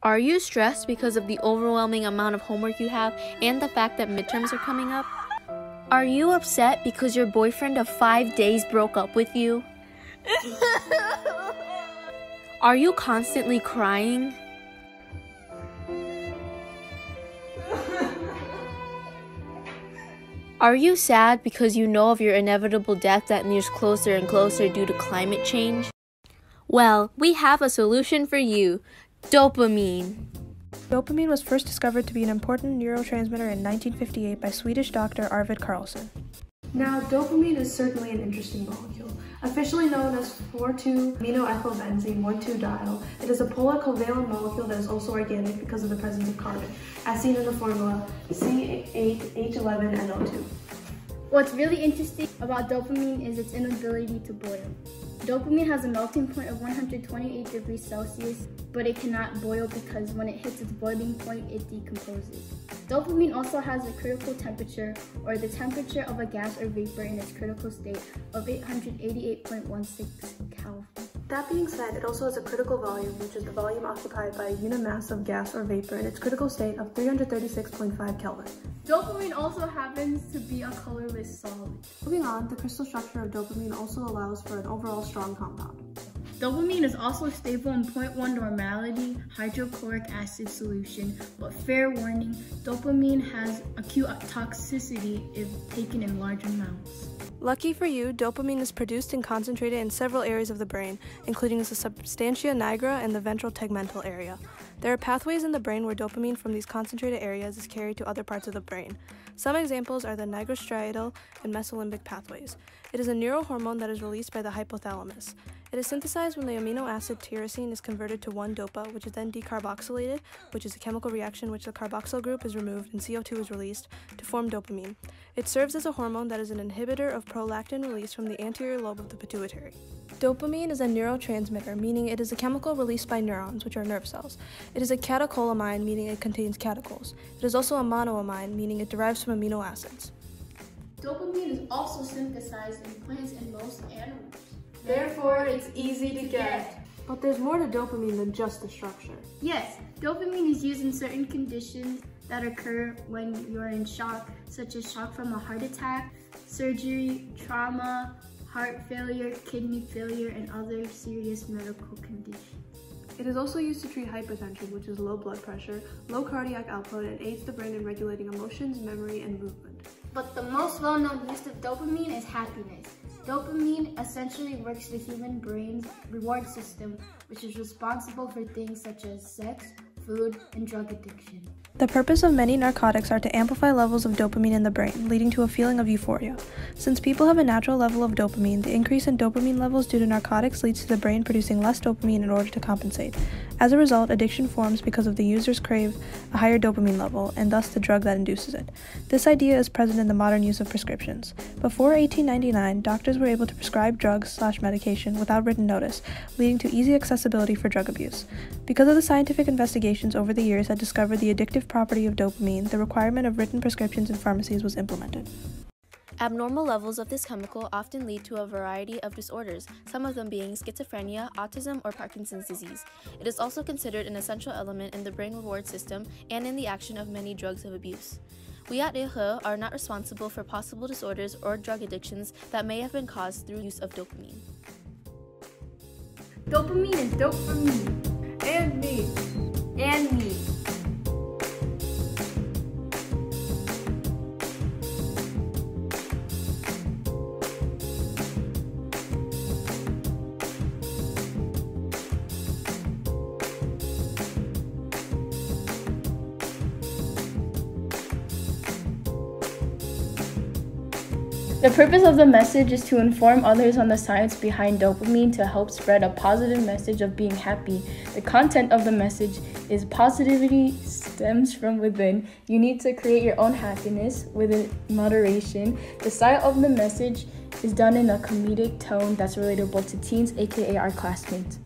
Are you stressed because of the overwhelming amount of homework you have and the fact that midterms are coming up? Are you upset because your boyfriend of 5 days broke up with you? Are you constantly crying? Are you sad because you know of your inevitable death that nears closer and closer due to climate change? Well, we have a solution for you. Dopamine. Dopamine was first discovered to be an important neurotransmitter in 1958 by Swedish doctor Arvid Carlsson. Now, dopamine is certainly an interesting molecule. Officially known as 4,2-aminoethylbenzene 1,2-diol, it is a polar covalent molecule that is also organic because of the presence of carbon, as seen in the formula C8H11NO2. What's really interesting about dopamine is its inability to boil. Dopamine has a melting point of 128 degrees Celsius, but it cannot boil because when it hits its boiling point, it decomposes. Dopamine also has a critical temperature, or the temperature of a gas or vapor in its critical state, of 888.16 Kelvin. That being said, it also has a critical volume, which is the volume occupied by a unit mass of gas or vapor in its critical state of 336.5 Kelvin. Dopamine also happens to be a colorless solid. Moving on, the crystal structure of dopamine also allows for an overall strong compound. Dopamine is also stable in 0.1 normality hydrochloric acid solution, but fair warning, dopamine has acute toxicity if taken in large amounts. Lucky for you, dopamine is produced and concentrated in several areas of the brain, including the substantia nigra and the ventral tegmental area. There are pathways in the brain where dopamine from these concentrated areas is carried to other parts of the brain. Some examples are the nigrostriatal and mesolimbic pathways. It is a neurohormone that is released by the hypothalamus. It is synthesized when the amino acid tyrosine is converted to 1-dopa, which is then decarboxylated, which is a chemical reaction which the carboxyl group is removed and CO2 is released to form dopamine. It serves as a hormone that is an inhibitor of prolactin release from the anterior lobe of the pituitary. Dopamine is a neurotransmitter, meaning it is a chemical released by neurons, which are nerve cells. It is a catecholamine, meaning it contains catechol. It is also a monoamine, meaning it derives from amino acids. Dopamine is also synthesized in plants and most animals. Therefore, it's easy to get. But there's more to dopamine than just the structure. Yes, dopamine is used in certain conditions that occur when you're in shock, such as shock from a heart attack, surgery, trauma, heart failure, kidney failure, and other serious medical conditions. It is also used to treat hypertension, which is low blood pressure, low cardiac output, and aids the brain in regulating emotions, memory, and movement. But the most well-known use of dopamine is happiness. Dopamine essentially works the human brain's reward system, which is responsible for things such as sex, food, and drug addiction. The purpose of many narcotics are to amplify levels of dopamine in the brain, leading to a feeling of euphoria. Since people have a natural level of dopamine, the increase in dopamine levels due to narcotics leads to the brain producing less dopamine in order to compensate. As a result, addiction forms because of the user's crave a higher dopamine level, and thus the drug that induces it. This idea is present in the modern use of prescriptions. Before 1899, doctors were able to prescribe drugs/medication without written notice, leading to easy accessibility for drug abuse. Because of the scientific investigations over the years that discovered the addictive property of dopamine, the requirement of written prescriptions in pharmacies was implemented. Abnormal levels of this chemical often lead to a variety of disorders, some of them being schizophrenia, autism, or Parkinson's disease. It is also considered an essential element in the brain reward system and in the action of many drugs of abuse. We at EHE are not responsible for possible disorders or drug addictions that may have been caused through use of dopamine. Dopamine is dope for me. And me. And me. The purpose of the message is to inform others on the science behind dopamine to help spread a positive message of being happy. The content of the message is positivity stems from within. You need to create your own happiness within moderation. The style of the message is done in a comedic tone that's relatable to teens, aka our classmates.